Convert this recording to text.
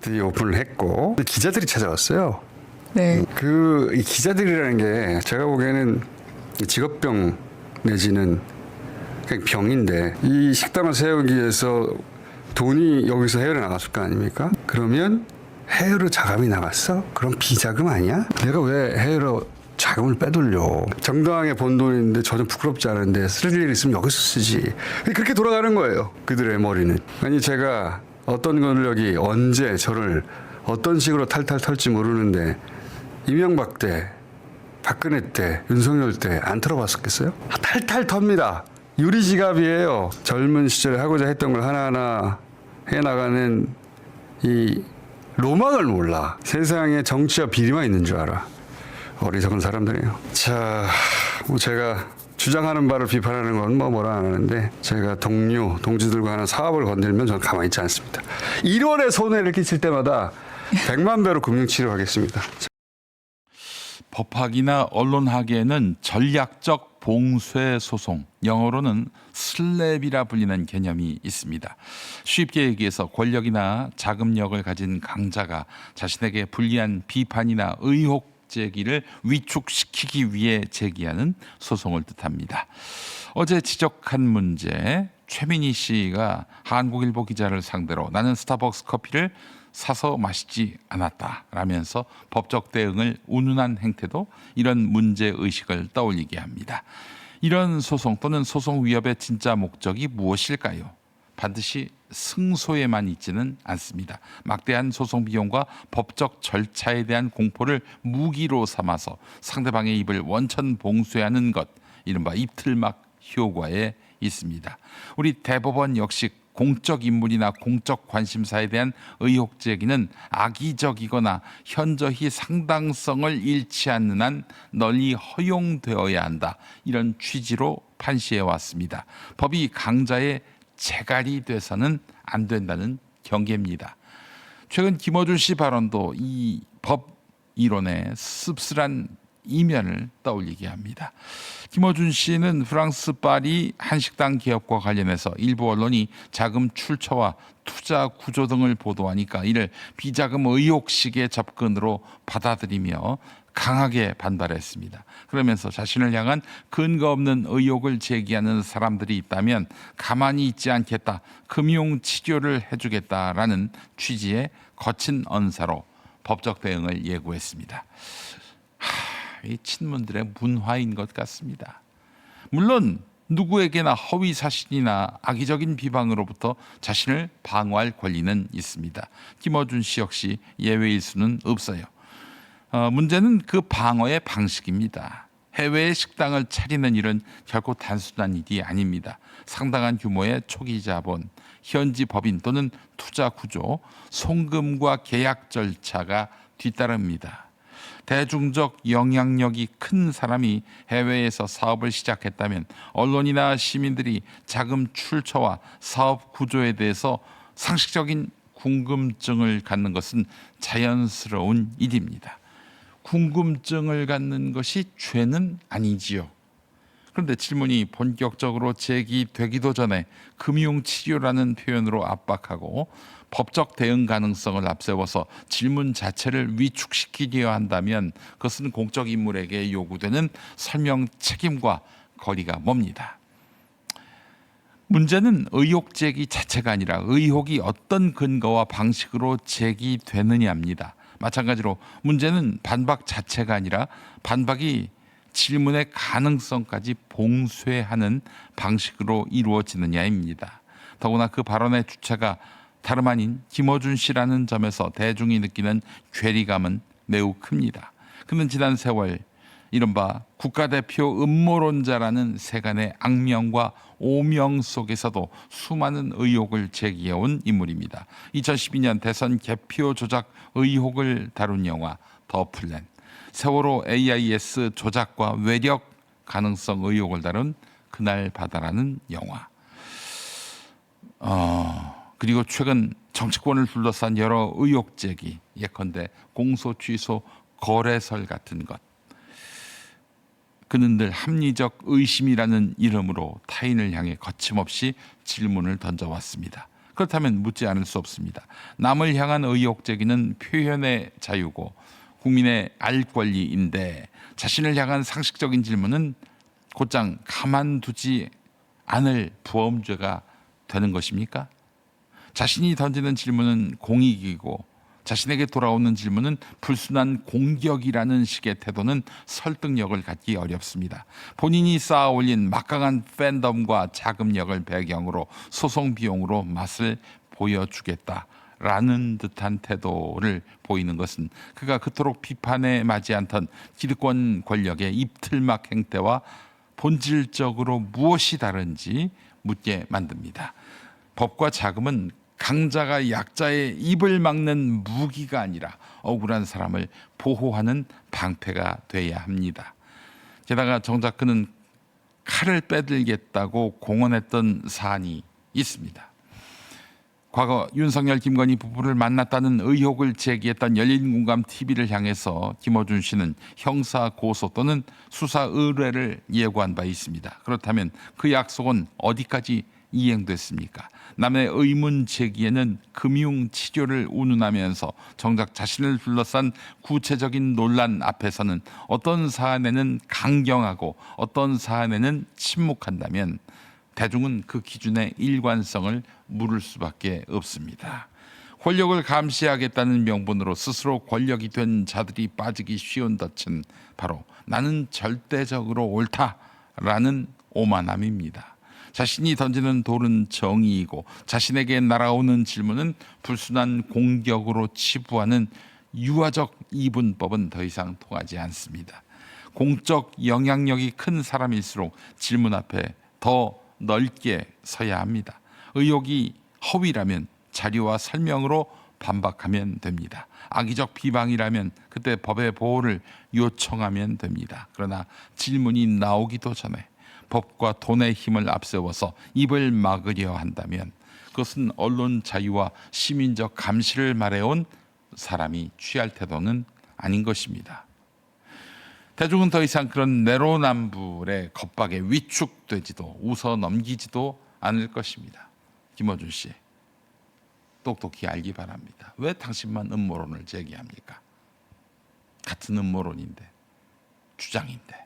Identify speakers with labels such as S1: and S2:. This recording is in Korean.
S1: 드디어 오픈을 했고 기자들이 찾아왔어요.
S2: 네.
S1: 이 기자들이라는 게 제가 보기에는 직업병 내지는 그냥 병인데 이 식당을 세우기 위해서 돈이 여기서 해외로 나갔을 거 아닙니까? 그러면 해외로 자금이 나갔어? 그럼 비자금 아니야? 내가 왜 해외로 자금을 빼돌려? 정당하게 번 돈인데 전혀 부끄럽지 않은데 쓸 일 있으면 여기서 쓰지. 그렇게 돌아가는 거예요. 그들의 머리는. 아니 제가 어떤 권력이 언제 저를 어떤 식으로 탈탈 털지 모르는데 이명박 때, 박근혜 때, 윤석열 때 안 털어봤었겠어요? 탈탈 텁니다. 유리지갑이에요. 젊은 시절에 하고자 했던 걸 하나하나 해나가는 이 로망을 몰라. 세상에 정치와 비리만 있는 줄 알아. 어리석은 사람들이에요. 자, 뭐 제가 주장하는 바를 비판하는 건 뭐라 안 하는데 제가 동지들과 하는 사업을 건들면 저는 가만히 있지 않습니다. 1월에 손해를 끼칠 때마다 100만 배로 금융치료하겠습니다.
S3: 법학이나 언론학에는 전략적 봉쇄 소송, 영어로는 슬랩이라 불리는 개념이 있습니다. 쉽게 얘기해서 권력이나 자금력을 가진 강자가 자신에게 불리한 비판이나 의혹 제기를 위축시키기 위해 제기하는 소송을 뜻합니다. 어제 지적한 문제, 최민희 씨가 한국일보 기자를 상대로 나는 스타벅스 커피를 사서 마시지 않았다라면서 법적 대응을 운운한 행태도 이런 문제의식을 떠올리게 합니다. 이런 소송 또는 소송 위협의 진짜 목적이 무엇일까요? 반드시 승소에만 있지는 않습니다. 막대한 소송 비용과 법적 절차에 대한 공포를 무기로 삼아서 상대방의 입을 원천 봉쇄하는 것, 이른바 입틀막 효과에 있습니다. 우리 대법원 역시 공적 인물이나 공적 관심사에 대한 의혹 제기는 악의적이거나 현저히 상당성을 잃지 않는 한 널리 허용되어야 한다. 이런 취지로 판시해 왔습니다. 법이 강자의 재갈이 돼서는 안 된다는 경계입니다. 최근 김어준 씨 발언도 이 법 이론의 씁쓸한 이면을 떠올리게 합니다. 김어준 씨는 프랑스 파리 한식당 개업과 관련해서 일부 언론이 자금 출처와 투자 구조 등을 보도하니까 이를 비자금 의혹식의 접근으로 받아들이며 강하게 반발했습니다. 그러면서 자신을 향한 근거 없는 의혹을 제기하는 사람들이 있다면 가만히 있지 않겠다, 금융 치료를 해주겠다라는 취지의 거친 언사로 법적 대응을 예고했습니다. 이 친문들의 문화인 것 같습니다. 물론 누구에게나 허위 사실이나 악의적인 비방으로부터 자신을 방어할 권리는 있습니다. 김어준 씨 역시 예외일 수는 없어요. 문제는 그 방어의 방식입니다. 해외에 식당을 차리는 일은 결코 단순한 일이 아닙니다. 상당한 규모의 초기 자본, 현지 법인 또는 투자 구조, 송금과 계약 절차가 뒤따릅니다. 대중적 영향력이 큰 사람이 해외에서 사업을 시작했다면 언론이나 시민들이 자금 출처와 사업 구조에 대해서 상식적인 궁금증을 갖는 것은 자연스러운 일입니다. 궁금증을 갖는 것이 죄는 아니지요. 그런데 질문이 본격적으로 제기되기도 전에 금융치료라는 표현으로 압박하고 법적 대응 가능성을 앞세워서 질문 자체를 위축시키려 한다면 그것은 공적 인물에게 요구되는 설명 책임과 거리가 멉니다. 문제는 의혹 제기 자체가 아니라 의혹이 어떤 근거와 방식으로 제기되느냐입니다. 마찬가지로 문제는 반박 자체가 아니라 반박이 질문의 가능성까지 봉쇄하는 방식으로 이루어지느냐입니다. 더구나 그 발언의 주체가 다름 아닌 김어준 씨라는 점에서 대중이 느끼는 괴리감은 매우 큽니다. 그는 지난 세월 이른바 국가대표 음모론자라는 세간의 악명과 오명 속에서도 수많은 의혹을 제기해온 인물입니다. 2012년 대선 개표 조작 의혹을 다룬 영화 더 플랜, 세월호 AIS 조작과 외력 가능성 의혹을 다룬 그날 바다라는 영화, 그리고 최근 정치권을 둘러싼 여러 의혹 제기, 예컨대 공소 취소 거래설 같은 것, 그는 늘 합리적 의심이라는 이름으로 타인을 향해 거침없이 질문을 던져왔습니다. 그렇다면 묻지 않을 수 없습니다. 남을 향한 의혹 제기는 표현의 자유고 국민의 알 권리인데 자신을 향한 상식적인 질문은 곧장 가만두지 않을 부엄죄가 되는 것입니까? 자신이 던지는 질문은 공익이고 자신에게 돌아오는 질문은 불순한 공격이라는 식의 태도는 설득력을 갖기 어렵습니다. 본인이 쌓아 올린 막강한 팬덤과 자금력을 배경으로 소송 비용으로 맛을 보여주겠다라는 듯한 태도를 보이는 것은 그가 그토록 비판에 맞지 않던 기득권 권력의 입틀막 행태와 본질적으로 무엇이 다른지 묻게 만듭니다. 법과 자금은 강자가 약자의 입을 막는 무기가 아니라 억울한 사람을 보호하는 방패가 돼야 합니다. 게다가 정작 그는 칼을 빼들겠다고 공언했던 사안이 있습니다. 과거 윤석열, 김건희 부부를 만났다는 의혹을 제기했던 열린공감TV를 향해서 김어준 씨는 형사 고소 또는 수사 의뢰를 예고한 바 있습니다. 그렇다면 그 약속은 어디까지 이행됐습니까? 남의 의문 제기에는 금융 치료를 운운하면서 정작 자신을 둘러싼 구체적인 논란 앞에서는 어떤 사안에는 강경하고 어떤 사안에는 침묵한다면 대중은 그 기준의 일관성을 물을 수밖에 없습니다. 권력을 감시하겠다는 명분으로 스스로 권력이 된 자들이 빠지기 쉬운 덫은 바로 나는 절대적으로 옳다라는 오만함입니다. 자신이 던지는 돌은 정의이고 자신에게 날아오는 질문은 불순한 공격으로 치부하는 유아적 이분법은 더 이상 통하지 않습니다. 공적 영향력이 큰 사람일수록 질문 앞에 더 넓게 서야 합니다. 의혹이 허위라면 자료와 설명으로 반박하면 됩니다. 악의적 비방이라면 그때 법의 보호를 요청하면 됩니다. 그러나 질문이 나오기도 전에 법과 돈의 힘을 앞세워서 입을 막으려 한다면 그것은 언론 자유와 시민적 감시를 말해온 사람이 취할 태도는 아닌 것입니다. 대중은 더 이상 그런 내로남불의 겁박에 위축되지도 웃어 넘기지도 않을 것입니다. 김어준 씨, 똑똑히 알기 바랍니다. 왜 당신만 음모론을 제기합니까? 같은 음모론인데, 주장인데.